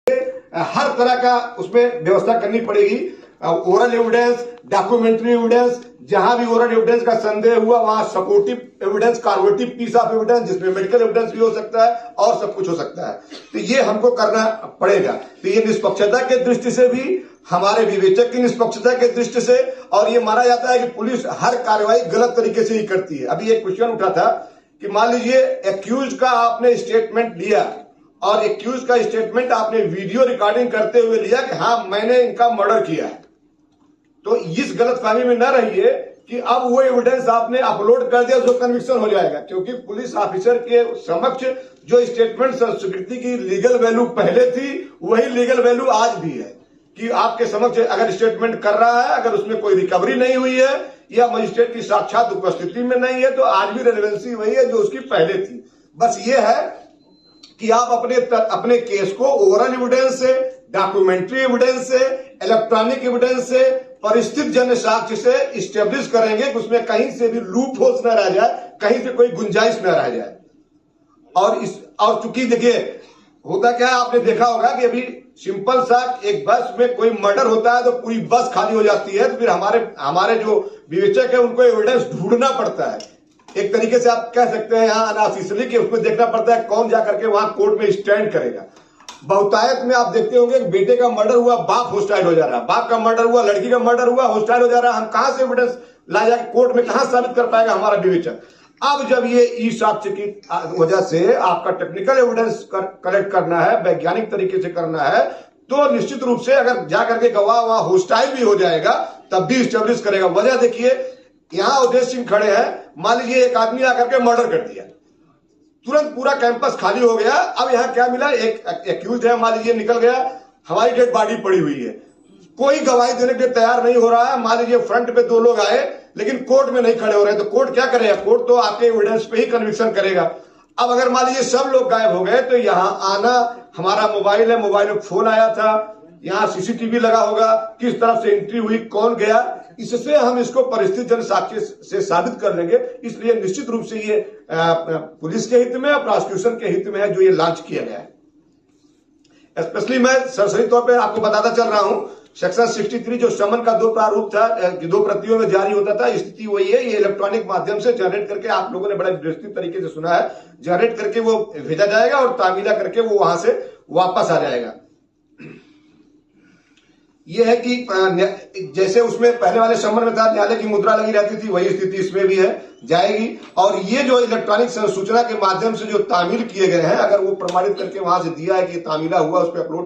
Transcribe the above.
हर तरह का उसमें व्यवस्था करनी पड़ेगी। ओरल एविडेंस, डॉक्यूमेंट्री एविडेंस, जहां भी ओरल एविडेंस का संदेह हुआ वहां supportive evidence, corroborative piece of evidence, जिसमें मेडिकल एविडेंस भी हो सकता है और सब कुछ हो सकता है। तो ये हमको करना पड़ेगा। तो ये निष्पक्षता के दृष्टि से भी, हमारे विवेचक की निष्पक्षता के दृष्टि से, और ये माना जाता है कि पुलिस हर कार्रवाई गलत तरीके से ही करती है। अभी एक क्वेश्चन उठा था कि मान लीजिए एक्यूज का आपने स्टेटमेंट लिया और एक्यूज का स्टेटमेंट आपने वीडियो रिकॉर्डिंग करते हुए लिया कि हाँ मैंने इनका मर्डर किया है, तो इस गलतफहमी में न रहिए कि अब वो एविडेंस आपने अपलोड कर दिया तो कन्विक्शन हो जाएगा, क्योंकि पुलिस ऑफिसर के समक्ष जो स्टेटमेंट संस्कृति की लीगल वैल्यू पहले थी वही लीगल वैल्यू आज भी है। कि आपके समक्ष अगर स्टेटमेंट कर रहा है, अगर उसमें कोई रिकवरी नहीं हुई है या मजिस्ट्रेट की साक्षात उपस्थिति में नहीं है, तो आज भी रेलेवेंसी वही है जो उसकी पहले थी। बस ये है कि आप अपने केस को ओरल एविडेंस से, डॉक्यूमेंट्री एविडेंस से, इलेक्ट्रॉनिक एविडेंस से, परिस्थिति जन्य साक्ष्य से इस्टेब्लिश करेंगे कि उसमें कहीं से भी लूप होल्स न रह जाए, कहीं से कोई गुंजाइश न रह जाए। और चूंकि देखिए होता क्या है, आपने देखा होगा कि अभी सिंपल सा एक बस में कोई मर्डर होता है तो पूरी बस खाली हो जाती है, तो फिर हमारे जो विवेचक है उनको एविडेंस ढूंढना पड़ता है। एक तरीके से आप कह सकते हैं यहाँ अनऑफिशियली कि उसमें देखना पड़ता है कौन जाकर के वहां कोर्ट में स्टैंड करेगा। बहुतायत में आप देखते होंगे बेटे का मर्डर हुआ, बाप होस्टाइल हो जा रहा है, बाप का मर्डर हुआ, लड़की का मर्डर हुआ, होस्टाइल हो जा रहा है। हम कहां से एविडेंस ला जाकर कोर्ट में कहां साबित कर पाएगा हमारा विवेचक। अब जब ये ई साक्ष्य की वजह से आपका टेक्निकल एविडेंस कलेक्ट करना है, वैज्ञानिक तरीके से करना है, तो निश्चित रूप से अगर जाकर के गवाह वहां होस्टाइल भी हो जाएगा तब भी स्टेब्लिश करेगा। वजह देखिए, यहां उदय सिंह खड़े हैं, मान लीजिए एक आदमी आकर के मर्डर कर दिया, तुरंत पूरा कैंपस खाली हो गया। अब यहां क्या मिला, एक एक्यूज है मान लीजिए निकल गया, हमारी डेड बॉडी पड़ी हुई है, कोई गवाही देने के लिए तैयार नहीं हो रहा है। मान लीजिए फ्रंट पे 2 लोग आए लेकिन कोर्ट में नहीं खड़े हो रहे, तो कोर्ट क्या करेगा, कोर्ट तो आपके एविडेंस पे ही कन्विक्शन करेगा। अब अगर मान लीजिए सब लोग गायब हो गए तो यहां आना, हमारा मोबाइल है, मोबाइल में फोन आया था, यहां सीसीटीवी लगा होगा, किस तरफ से एंट्री हुई, कौन गया, इससे हम इसको परिस्थिति जन साक्ष्य से साबित कर लेंगे। इसलिए निश्चित रूप से ये पुलिस के हित में और प्रोसिक्यूशन के हित में है जो ये लॉन्च किया गया है। स्पेशली मैं सरसरी तौर पे आपको बताता चल रहा हूं, सेक्शन 63 जो समन का 2 प्रारूप था, 2 प्रतियों में जारी होता था, स्थिति वही है। ये इलेक्ट्रॉनिक माध्यम से जनरेट करके, आप लोगों ने बड़ा व्यवस्थित तरीके से सुना है, जनरेट करके वो भेजा जाएगा और तामीला करके वो वहां से वापस आ जाएगा। ये है कि जैसे उसमें पहले वाले समन में था न्यायालय की मुद्रा लगी रहती थी, वही स्थिति इसमें भी है, जाएगी। और ये जो इलेक्ट्रॉनिक सूचना के माध्यम से जो तामील किए गए हैं, अगर वो प्रमाणित करके वहां से दिया है कि तामीला हुआ, उस पर अपलोड